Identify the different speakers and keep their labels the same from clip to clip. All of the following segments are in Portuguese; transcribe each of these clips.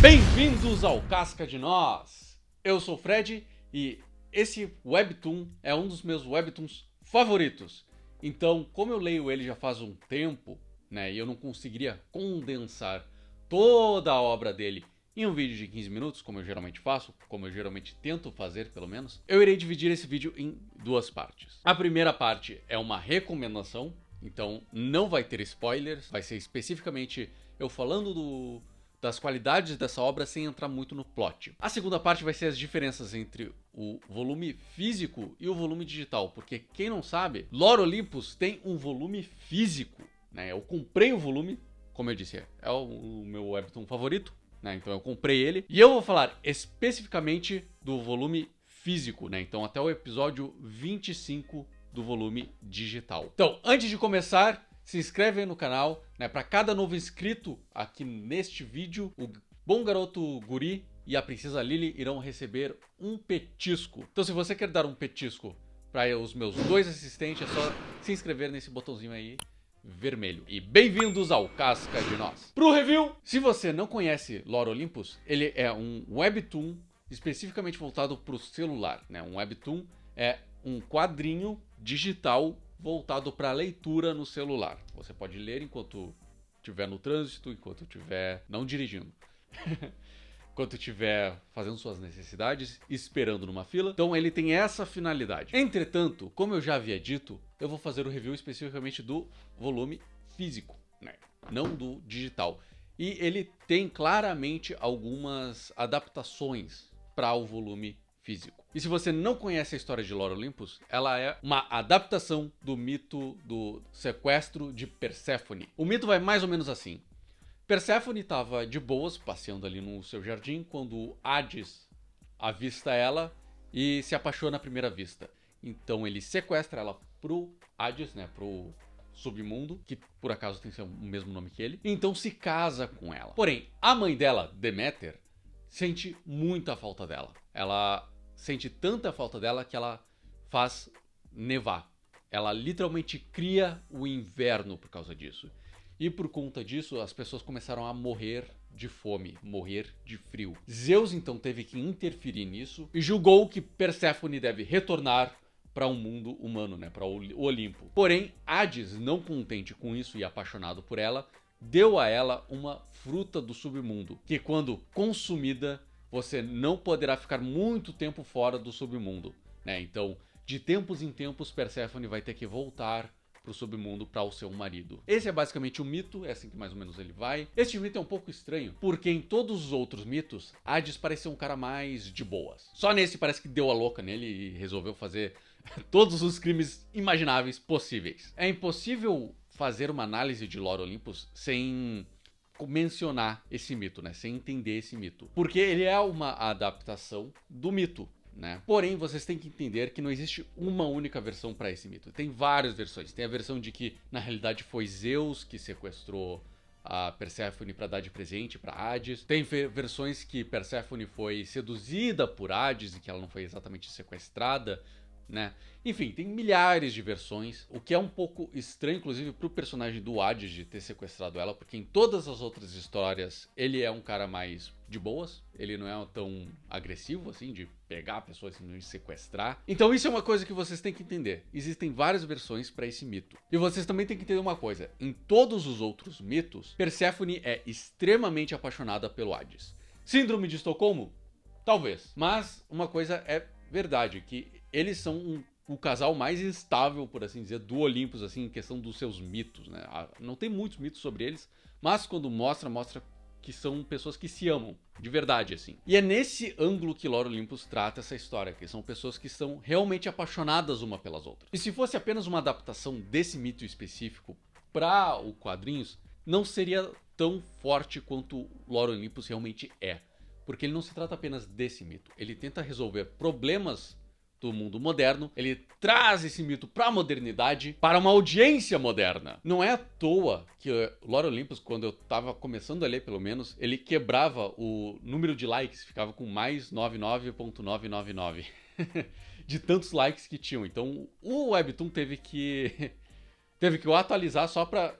Speaker 1: Bem-vindos ao Casca de Nós! Eu sou o Fred e esse webtoon é um dos meus webtoons favoritos. Então, como eu leio ele já faz um tempo, né, e eu não conseguiria condensar toda a obra dele em um vídeo de 15 minutos, como eu geralmente faço, como eu geralmente tento fazer pelo menos, eu irei dividir esse vídeo em duas partes. A primeira parte é uma recomendação, então não vai ter spoilers, vai ser especificamente eu falando das qualidades dessa obra sem entrar muito no plot. A segunda parte vai ser as diferenças entre o volume físico e o volume digital, porque quem não sabe, Lore Olympus tem um volume físico, né? Eu comprei o volume, como eu disse, é o meu webtoon favorito, né? Então eu comprei ele e eu vou falar especificamente do volume físico, né? Então até o episódio 25 do volume digital. Então, antes de começar, se inscreve aí no canal, né? Para cada novo inscrito aqui neste vídeo, o Bom Garoto Guri e a Princesa Lily irão receber um petisco. Então, se você quer dar um petisco para os meus dois assistentes, é só se inscrever nesse botãozinho aí vermelho. E bem-vindos ao Casca de Nós. Pro review, se você não conhece Lore Olympus, ele é um webtoon especificamente voltado para o celular, né? Um webtoon é um quadrinho digital voltado para leitura no celular. Você pode ler enquanto estiver no trânsito, enquanto estiver não dirigindo, enquanto estiver fazendo suas necessidades, esperando numa fila. Então ele tem essa finalidade. Entretanto, como eu já havia dito, eu vou fazer o review especificamente do volume físico, né? Não do digital. E ele tem claramente algumas adaptações para o volume físico. E se você não conhece a história de Lore Olympus, ela é uma adaptação do mito do sequestro de Perséfone. O mito vai mais ou menos assim. Perséfone estava de boas, passeando ali no seu jardim, quando Hades avista ela e se apaixona à primeira vista. Então ele sequestra ela pro Hades, né, pro submundo, que por acaso tem o mesmo nome que ele, e então se casa com ela. Porém, a mãe dela, Deméter, sente muita falta dela. Ela sente tanta falta dela que ela faz nevar. Ela literalmente cria o inverno por causa disso. E por conta disso, as pessoas começaram a morrer de fome, morrer de frio. Zeus então teve que interferir nisso e julgou que Perséfone deve retornar para um mundo humano, né, para o Olimpo. Porém, Hades, não contente com isso e apaixonado por ela, deu a ela uma fruta do submundo, que quando consumida, você não poderá ficar muito tempo fora do submundo, né? Então, de tempos em tempos, Perséfone vai ter que voltar pro submundo para o seu marido. Esse é basicamente o mito, é assim que mais ou menos ele vai. Este mito é um pouco estranho, porque em todos os outros mitos, Hades parece ser um cara mais de boas. Só nesse parece que deu a louca nele e resolveu fazer todos os crimes imagináveis possíveis. É impossível fazer uma análise de Lore Olympus sem mencionar esse mito, né? Sem entender esse mito. Porque ele é uma adaptação do mito, né? Porém, vocês têm que entender que não existe uma única versão para esse mito. Tem várias versões. Tem a versão de que, na realidade, foi Zeus que sequestrou a Perséfone para dar de presente para Hades. Tem versões que Perséfone foi seduzida por Hades e que ela não foi exatamente sequestrada, né? Enfim, tem milhares de versões, o que é um pouco estranho, inclusive, pro personagem do Hades de ter sequestrado ela, porque em todas as outras histórias ele é um cara mais de boas, ele não é tão agressivo assim, de pegar a pessoa assim, de sequestrar. Então isso é uma coisa que vocês têm que entender, existem várias versões para esse mito. E vocês também têm que entender uma coisa, em todos os outros mitos, Perséfone é extremamente apaixonada pelo Hades. Síndrome de Estocolmo? Talvez, mas uma coisa é verdade, que eles são o casal mais estável, por assim dizer, do Olympus, assim, em questão dos seus mitos, né? Não tem muitos mitos sobre eles, mas quando mostra que são pessoas que se amam, de verdade, assim. E é nesse ângulo que Lore Olympus trata essa história, que são pessoas que são realmente apaixonadas uma pelas outras. E se fosse apenas uma adaptação desse mito específico para o quadrinhos, não seria tão forte quanto Lore Olympus realmente é. Porque ele não se trata apenas desse mito, ele tenta resolver problemas do mundo moderno, ele traz esse mito para a modernidade, para uma audiência moderna. Não é à toa que Lore Olympus, quando eu tava começando a ler pelo menos, ele quebrava o número de likes, ficava com mais 99.999 de tantos likes que tinham. Então o Webtoon teve que o atualizar só para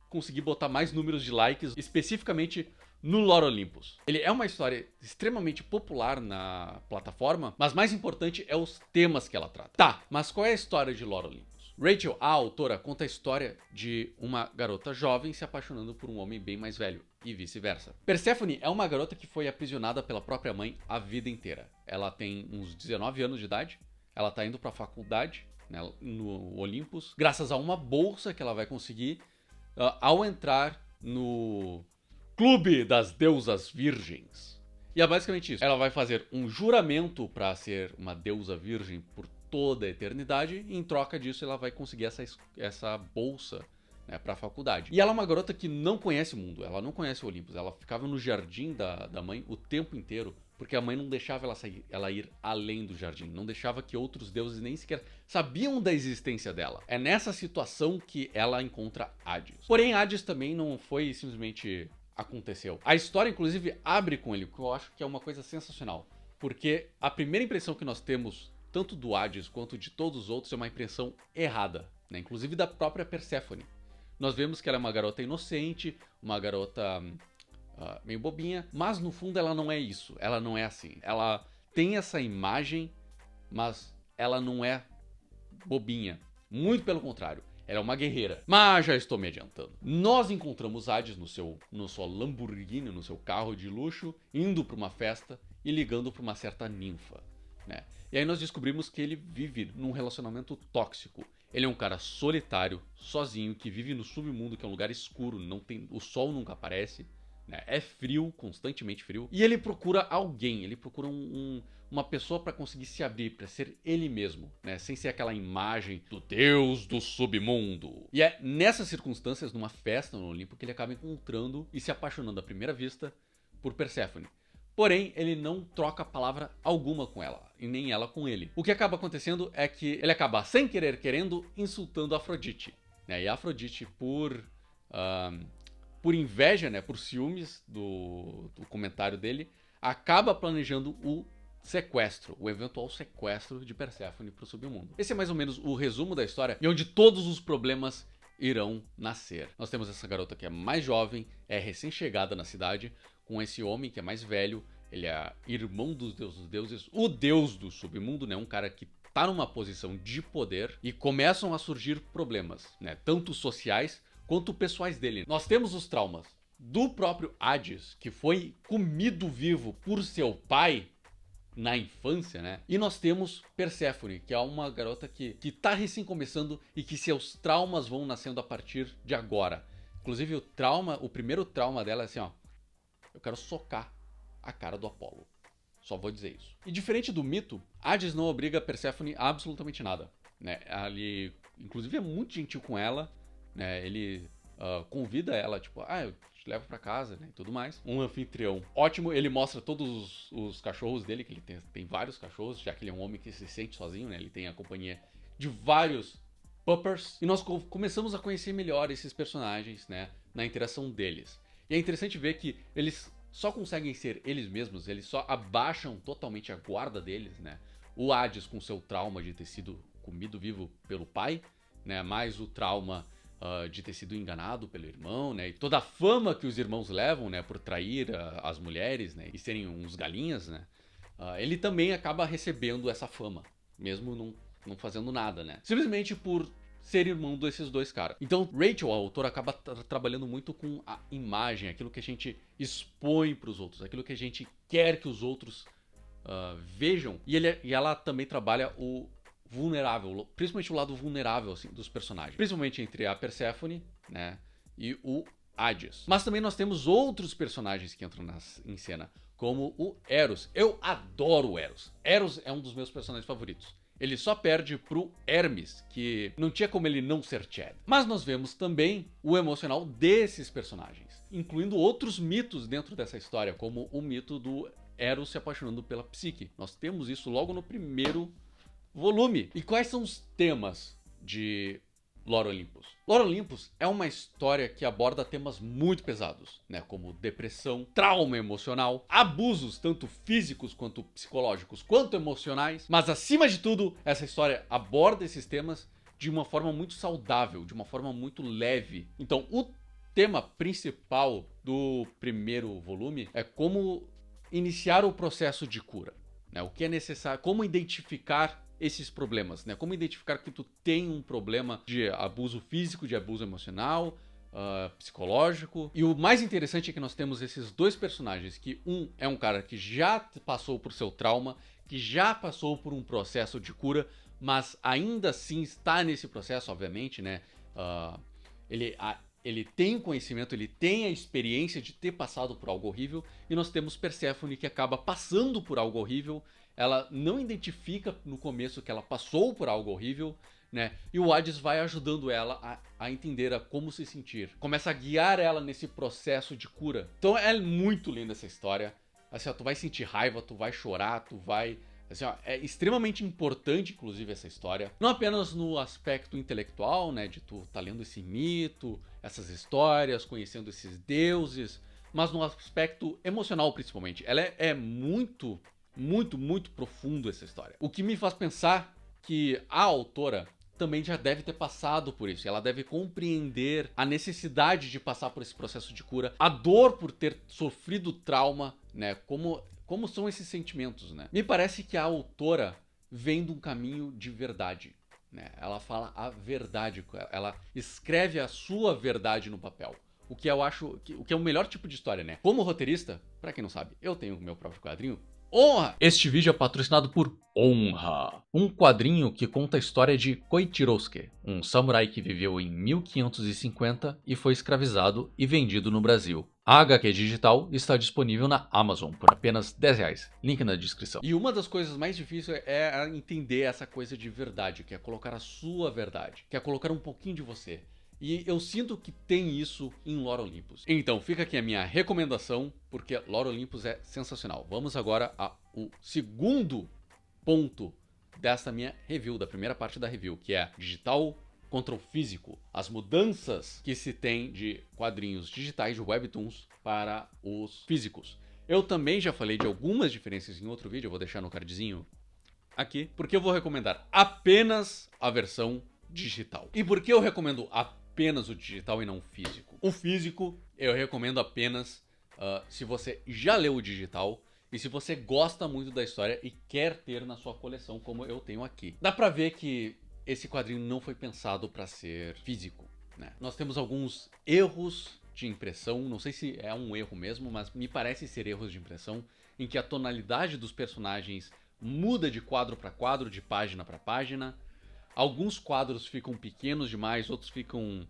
Speaker 1: conseguir botar mais números de likes, especificamente no Lore Olympus. Ele é uma história extremamente popular na plataforma, mas mais importante é os temas que ela trata. Tá, mas qual é a história de Lore Olympus? Rachel, a autora, conta a história de uma garota jovem se apaixonando por um homem bem mais velho, e vice-versa. Perséfone é uma garota que foi aprisionada pela própria mãe a vida inteira. Ela tem uns 19 anos de idade, ela tá indo pra faculdade, né, no Olympus, graças a uma bolsa que ela vai conseguir ao entrar no Clube das Deusas Virgens. E é basicamente isso. Ela vai fazer um juramento para ser uma deusa virgem por toda a eternidade, e em troca disso ela vai conseguir essa bolsa, né, para a faculdade. E ela é uma garota que não conhece o mundo, ela não conhece o Olympus, ela ficava no jardim da mãe o tempo inteiro, porque a mãe não deixava ela ir além do jardim, não deixava que outros deuses nem sequer sabiam da existência dela. É nessa situação que ela encontra Hades. Porém, Hades também não foi simplesmente aconteceu. A história, inclusive, abre com ele, o que eu acho que é uma coisa sensacional, porque a primeira impressão que nós temos tanto do Hades quanto de todos os outros é uma impressão errada, né? Inclusive da própria Perséfone. Nós vemos que ela é uma garota inocente, uma garota meio bobinha, mas no fundo ela não é isso, ela não é assim. Ela tem essa imagem, mas ela não é bobinha, muito pelo contrário. Ela é uma guerreira. Mas já estou me adiantando. Nós encontramos Hades no seu Lamborghini, no seu carro de luxo, indo para uma festa e ligando para uma certa ninfa, né? E aí nós descobrimos que ele vive num relacionamento tóxico. Ele é um cara solitário, sozinho, que vive no submundo, que é um lugar escuro, o sol nunca aparece, né? É frio, constantemente frio. E ele procura alguém, ele procura uma pessoa para conseguir se abrir, para ser ele mesmo, né? Sem ser aquela imagem do deus do submundo. E é nessas circunstâncias, numa festa no Olimpo, que ele acaba encontrando e se apaixonando à primeira vista por Perséfone. Porém, ele não troca palavra alguma com ela, e nem ela com ele. O que acaba acontecendo é que ele acaba, sem querer querendo, insultando a Afrodite, né? E a Afrodite, por inveja, né, por ciúmes do comentário dele, acaba planejando o sequestro, o eventual sequestro de Perséfone para o submundo. Esse é mais ou menos o resumo da história, e onde todos os problemas irão nascer. Nós temos essa garota que é mais jovem, é recém-chegada na cidade, com esse homem que é mais velho, ele é irmão dos deuses, o deus do submundo, né? Um cara que tá numa posição de poder, e começam a surgir problemas, né? Tanto sociais quanto pessoais dele. Nós temos os traumas do próprio Hades, que foi comido vivo por seu pai na infância, né? E nós temos Perséfone, que é uma garota que tá recém começando e que seus traumas vão nascendo a partir de agora. Inclusive o primeiro trauma dela é assim, ó: eu quero socar a cara do Apolo. Só vou dizer isso. E diferente do mito, Hades não obriga Perséfone a absolutamente nada, né? Ele, inclusive, é muito gentil com ela, né? Ele convida ela, tipo, eu te levo pra casa, né? E tudo mais. Um anfitrião ótimo. Ele mostra todos os cachorros dele, que ele tem vários cachorros, já que ele é um homem que se sente sozinho, né? Ele tem a companhia de vários puppers. E nós começamos a conhecer melhor esses personagens, né? Na interação deles. E é interessante ver que eles só conseguem ser eles mesmos, eles só abaixam totalmente a guarda deles, né? O Hades com seu trauma de ter sido comido vivo pelo pai, né? Mais o trauma de ter sido enganado pelo irmão, né? E toda a fama que os irmãos levam, né? Por trair as mulheres, né? E serem uns galinhas, né? Ele também acaba recebendo essa fama, mesmo não fazendo nada, né? Simplesmente por ser irmão desses dois caras. Então, Rachel, a autora, acaba trabalhando muito com a imagem, aquilo que a gente expõe pros outros, aquilo que a gente quer que os outros vejam. E ela também trabalha o vulnerável, principalmente o lado vulnerável, assim, dos personagens. Principalmente entre a Perséfone, né, e o Hades. Mas também nós temos outros personagens que entram em cena, como o Eros. Eu adoro o Eros. Eros é um dos meus personagens favoritos. Ele só perde pro Hermes, que não tinha como ele não ser Chad. Mas nós vemos também o emocional desses personagens, incluindo outros mitos dentro dessa história, como o mito do Eros se apaixonando pela Psique. Nós temos isso logo no primeiro volume. E quais são os temas de Lore Olympus? Lore Olympus é uma história que aborda temas muito pesados, né, como depressão, trauma emocional, abusos tanto físicos quanto psicológicos, quanto emocionais, mas acima de tudo, essa história aborda esses temas de uma forma muito saudável, de uma forma muito leve. Então, o tema principal do primeiro volume é como iniciar o processo de cura, né? O que é necessário, como identificar esses problemas, né? Como identificar que tu tem um problema de abuso físico, de abuso emocional, psicológico. E o mais interessante é que nós temos esses dois personagens, que um é um cara que já passou por seu trauma, que já passou por um processo de cura, mas ainda assim está nesse processo, obviamente, né? Ele tem o conhecimento, ele tem a experiência de ter passado por algo horrível, e nós temos Perséfone que acaba passando por algo horrível. Ela não identifica no começo que ela passou por algo horrível, né? E o Hades vai ajudando ela a entender a como se sentir. Começa a guiar ela nesse processo de cura. Então é muito linda essa história. Assim, ó, tu vai sentir raiva, tu vai chorar, tu vai... Assim, ó, é extremamente importante, inclusive, essa história. Não apenas no aspecto intelectual, né? De tu tá lendo esse mito, essas histórias, conhecendo esses deuses, mas no aspecto emocional, principalmente. Ela é muito profundo essa história. O que me faz pensar que a autora também já deve ter passado por isso. Ela deve compreender a necessidade de passar por esse processo de cura, a dor por ter sofrido trauma, né? Como são esses sentimentos, né? Me parece que a autora vem de um caminho de verdade, né? Ela fala a verdade, ela escreve a sua verdade no papel. O que eu acho o que é o melhor tipo de história, né? Como roteirista, pra quem não sabe, eu tenho o meu próprio quadrinho, Honra! Este vídeo é patrocinado por Honra, um quadrinho que conta a história de Koichirosuke, um samurai que viveu em 1550 e foi escravizado e vendido no Brasil. A HQ digital está disponível na Amazon por apenas R$10, link na descrição. E uma das coisas mais difíceis é entender essa coisa de verdade, que é colocar a sua verdade, que é colocar um pouquinho de você. E eu sinto que tem isso em Lore Olympus. Então fica aqui a minha recomendação, porque Lore Olympus é sensacional. Vamos agora ao segundo ponto desta minha review, da primeira parte da review, que é digital contra o físico. As mudanças que se tem de quadrinhos digitais, de webtoons, para os físicos. Eu também já falei de algumas diferenças em outro vídeo, eu vou deixar no cardzinho aqui, porque eu vou recomendar apenas a versão digital. E por que eu recomendo apenas o digital e não o físico? O físico eu recomendo apenas se você já leu o digital e se você gosta muito da história e quer ter na sua coleção, como eu tenho aqui. Dá pra ver que esse quadrinho não foi pensado para ser físico, né? Nós temos alguns erros de impressão, não sei se é um erro mesmo, mas me parece ser erros de impressão, em que a tonalidade dos personagens muda de quadro para quadro, de página para página. Alguns quadros ficam pequenos demais, outros ficam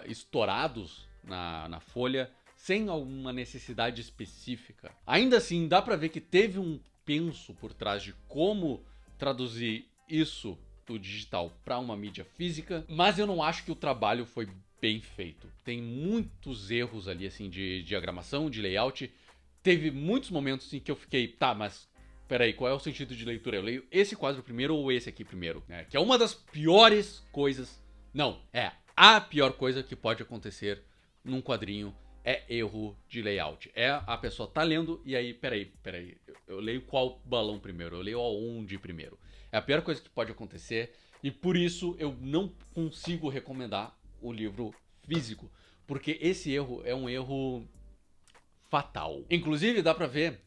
Speaker 1: estourados na folha, sem alguma necessidade específica. Ainda assim, dá pra ver que teve um penso por trás de como traduzir isso do digital para uma mídia física, mas eu não acho que o trabalho foi bem feito. Tem muitos erros ali, assim, de diagramação, de layout. Teve muitos momentos em que eu fiquei, tá, mas peraí, qual é o sentido de leitura? Eu leio esse quadro primeiro ou esse aqui primeiro? Que é uma das piores coisas. Não, é a pior coisa que pode acontecer num quadrinho é erro de layout. É a pessoa tá lendo e aí, peraí, eu leio qual balão primeiro? Eu leio aonde primeiro? É a pior coisa que pode acontecer e por isso eu não consigo recomendar o livro físico, porque esse erro é um erro fatal. Inclusive dá pra ver,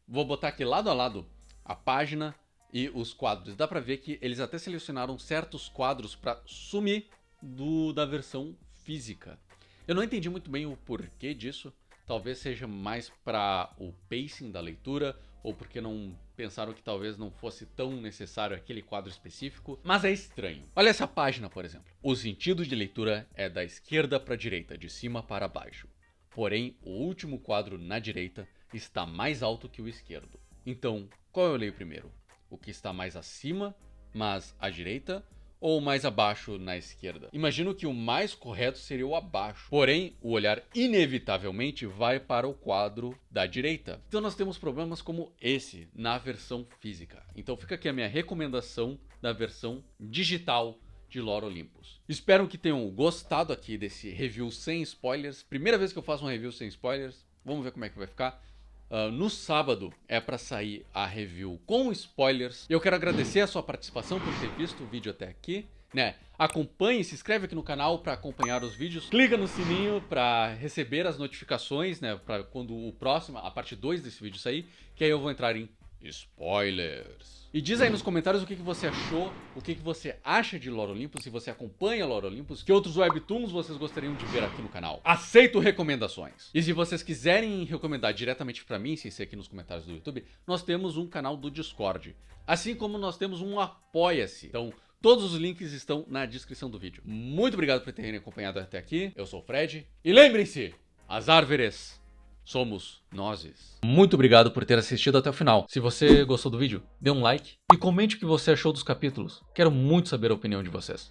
Speaker 1: vou botar aqui lado a lado a página e os quadros. Dá pra ver que eles até selecionaram certos quadros pra sumir da versão física. Eu não entendi muito bem o porquê disso. Talvez seja mais para o pacing da leitura, ou porque não pensaram que talvez não fosse tão necessário aquele quadro específico. Mas é estranho. Olha essa página, por exemplo. O sentido de leitura é da esquerda para a direita, de cima para baixo. Porém, o último quadro na direita está mais alto que o esquerdo. Então, qual eu leio primeiro? O que está mais acima, mas à direita? Ou mais abaixo na esquerda? Imagino que o mais correto seria o abaixo. Porém, o olhar inevitavelmente vai para o quadro da direita. Então nós temos problemas como esse na versão física. Então fica aqui a minha recomendação da versão digital de Lore Olympus. Espero que tenham gostado aqui desse review sem spoilers. Primeira vez que eu faço um review sem spoilers. Vamos ver como é que vai ficar. No sábado é para sair a review com spoilers. Eu quero agradecer a sua participação por ter visto o vídeo até aqui, né? acompanhe, se inscreve aqui no canal para acompanhar os vídeos. Clica no sininho para receber as notificações, né? Para quando o próximo, a parte 2 desse vídeo sair, que aí eu vou entrar em spoilers. E diz aí nos comentários o que você achou, o que você acha de Lore Olympus, se você acompanha Lore Olympus, que outros webtoons vocês gostariam de ver aqui no canal. Aceito recomendações. E se vocês quiserem recomendar diretamente pra mim, sem ser aqui nos comentários do YouTube, nós temos um canal do Discord. Assim como nós temos um Apoia-se. Então, todos os links estão na descrição do vídeo. Muito obrigado por terem acompanhado até aqui. Eu sou o Fred. E lembrem-se, as árvores somos nós. Muito obrigado por ter assistido até o final. Se você gostou do vídeo, dê um like e comente o que você achou dos capítulos. Quero muito saber a opinião de vocês.